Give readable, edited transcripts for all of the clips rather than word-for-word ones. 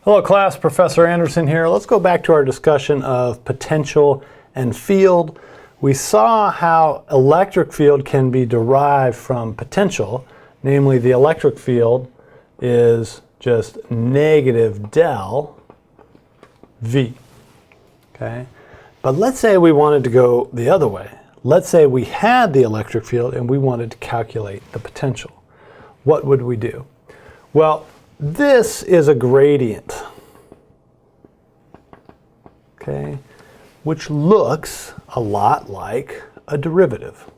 Hello class, Professor Anderson here. Let's go back to our discussion of potential and field. We saw how electric field can be derived from potential, namely the electric field is just negative del V. Okay? But let's say we wanted to go the other way. Let's say we had the electric field and we wanted to calculate the potential. What would we do? Well, this is a gradient, okay, which looks a lot like a derivative.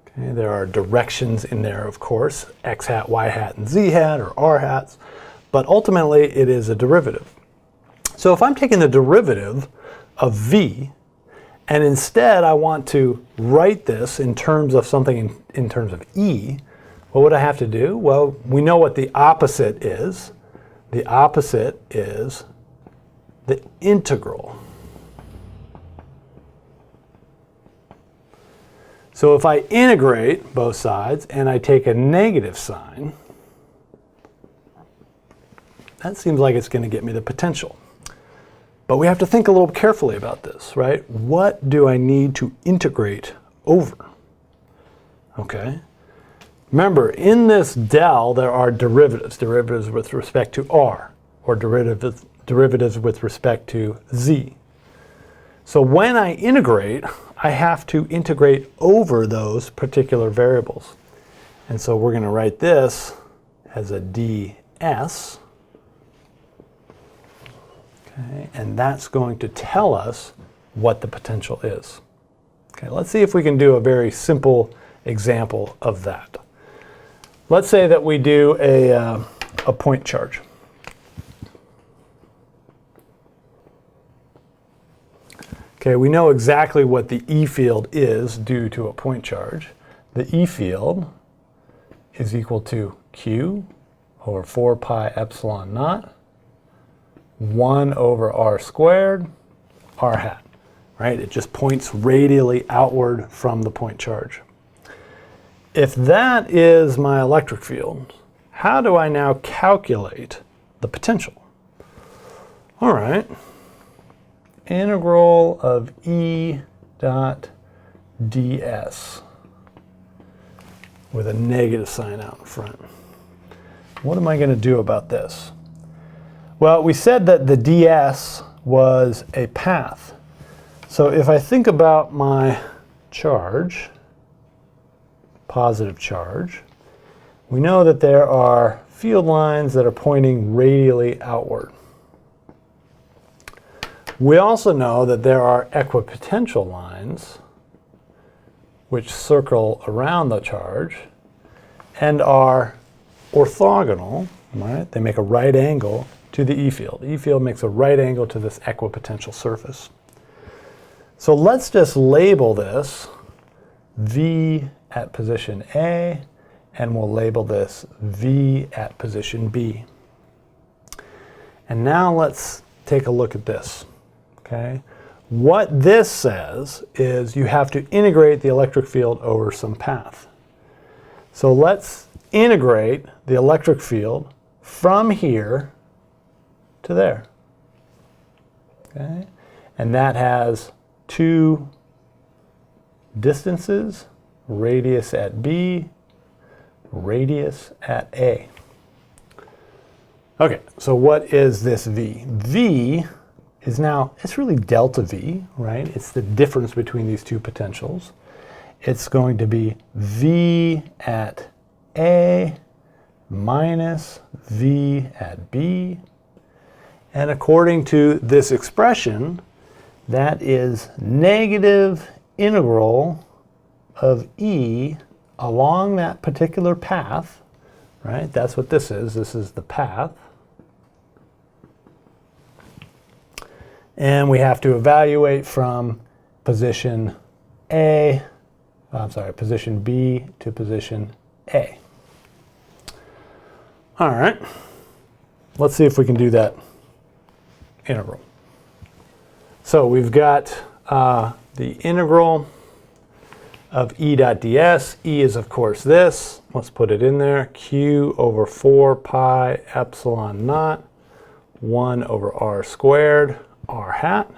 Okay, there are directions in there, of course, x hat, y hat, and z hat, or r hats, but ultimately it is a derivative. So if I'm taking the derivative of v, and instead I want to write this in terms of something in terms of E, what would I have to do? Well, we know what the opposite is. The opposite is the integral. So if I integrate both sides and I take a negative sign, that seems like it's going to get me the potential. But we have to think a little carefully about this, right? What do I need to integrate over? Okay. Remember, in this del, there are derivatives. Derivatives with respect to r, or derivatives with respect to z. So when I integrate, I have to integrate over those particular variables. And so we're going to write this as a ds. Okay, and that's going to tell us what the potential is. Okay, let's see if we can do a very simple example of that. Let's say that we do a point charge. Okay, we know exactly what the E field is due to a point charge. The E field is equal to Q over 4 pi epsilon naught 1 over r squared, r hat, right? It just points radially outward from the point charge. If that is my electric field, how do I now calculate the potential? All right, integral of E dot ds with a negative sign out in front. What am I going to do about this? Well, we said that the ds was a path. So if I think about my charge, positive charge, we know that there are field lines that are pointing radially outward. We also know that there are equipotential lines which circle around the charge and are orthogonal, right? They make a right angle to the E field. E field makes a right angle to this equipotential surface. So let's just label this V at position A, and we'll label this V at position B. And now let's take a look at this. Okay? What this says is you have to integrate the electric field over some path. So let's integrate the electric field from here to there. Okay? And that has two distances, radius at B, radius at A. Okay, so what is this V? V is now, it's really delta V, right? It's the difference between these two potentials. It's going to be V at A minus V at B. And according to this expression, that is negative integral of E along that particular path, right? That's what this is. This is the path. And we have to evaluate from position position B to position A. All right. Let's see if we can do that integral. So we've got the integral of E dot ds. E is, of course, this. Let's put it in there. Q over 4 pi epsilon naught, 1 over r squared, r hat.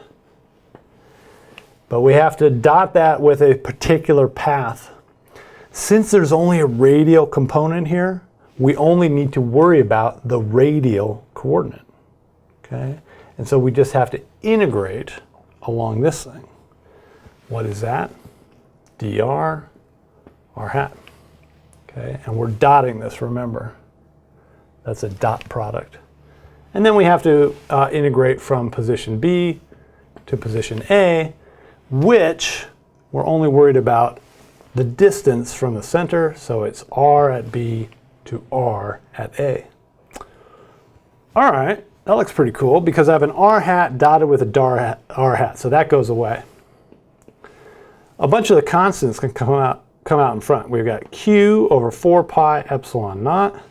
But we have to dot that with a particular path. Since there's only a radial component here, we only need to worry about the radial coordinate. Okay? And so we just have to integrate along this thing. What is that? dr r hat. Okay? And we're dotting this, remember. That's a dot product. And then we have to integrate from position B to position A, which we're only worried about the distance from the center, so it's r at B to r at A. All right, that looks pretty cool because I have an r hat dotted with a r hat, so that goes away. A bunch of the constants can come out in front. We've got q over 4 pi epsilon naught.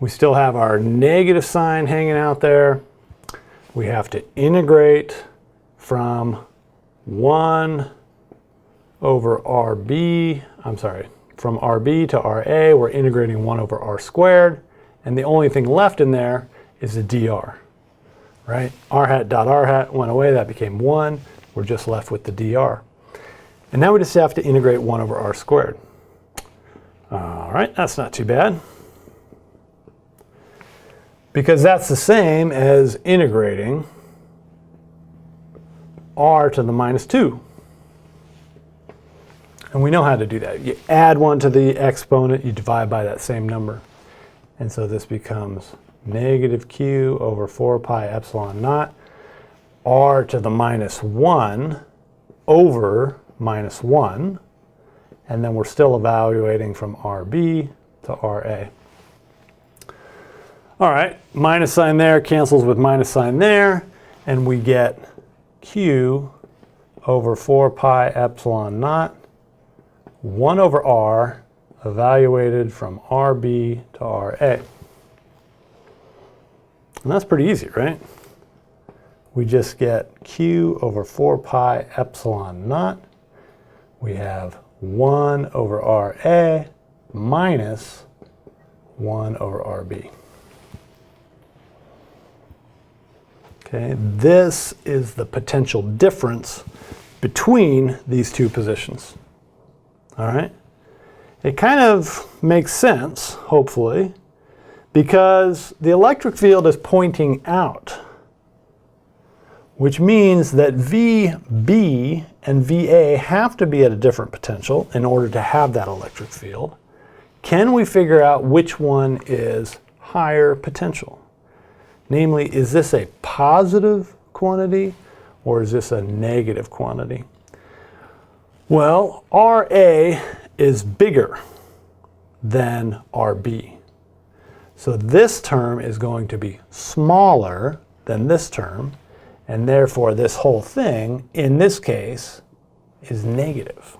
We still have our negative sign hanging out there. We have to integrate from 1 over RB, from RB to RA, we're integrating 1 over r squared, and the only thing left in there is the dr, right? R hat dot r hat went away, that became 1. We're just left with the dr. And now we just have to integrate 1 over r squared. All right, that's not too bad. Because that's the same as integrating r to the minus 2. And we know how to do that. You add 1 to the exponent, you divide by that same number. And so this becomes negative q over 4 pi epsilon naught, r to the minus 1 over minus 1. And then we're still evaluating from RB to RA. All right, minus sign there cancels with minus sign there, and we get q over 4 pi epsilon naught, 1 over r, evaluated from RB to RA. And that's pretty easy, right? We just get q over 4 pi epsilon naught. We have 1 over RA minus 1 over RB. Okay, this is the potential difference between these two positions. All right? It kind of makes sense, hopefully, because the electric field is pointing out, which means that VB and VA have to be at a different potential in order to have that electric field. Can we figure out which one is higher potential? Namely, is this a positive quantity or is this a negative quantity? Well, RA is bigger than RB. So this term is going to be smaller than this term, and therefore this whole thing, in this case, is negative.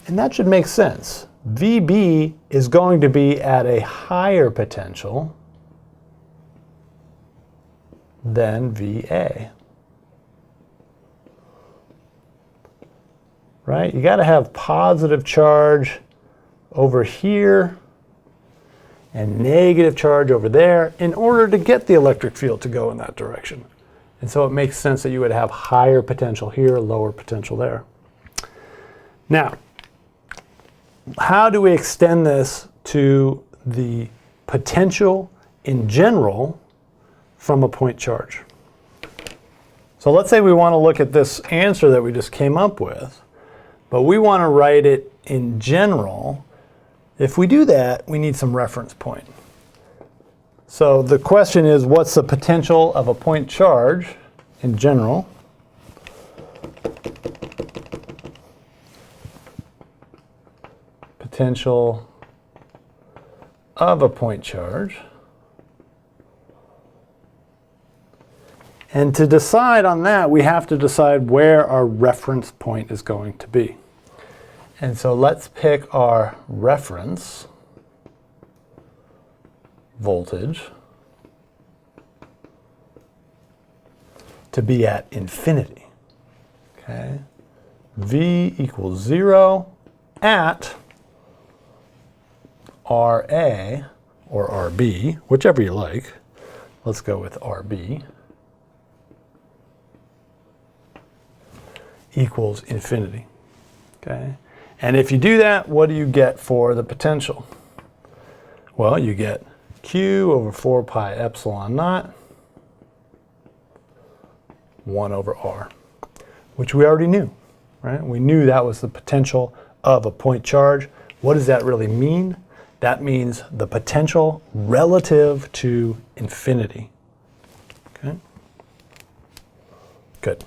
And that should make sense. VB is going to be at a higher potential than VA. Right? You got to have positive charge over here and negative charge over there in order to get the electric field to go in that direction. And so it makes sense that you would have higher potential here, lower potential there. Now, how do we extend this to the potential in general from a point charge? So let's say we want to look at this answer that we just came up with, but we want to write it in general. If we do that, we need some reference point. So the question is, what's the potential of a point charge in general? Potential of a point charge. And to decide on that, we have to decide where our reference point is going to be. And so let's pick our reference voltage to be at infinity. Okay? V equals 0 at RA, or RB, whichever you like. Let's go with RB, equals infinity. Okay? And if you do that, what do you get for the potential? Well, you get Q over 4 pi epsilon naught, 1 over R, which we already knew, right? We knew that was the potential of a point charge. What does that really mean? That means the potential relative to infinity. Okay? Good.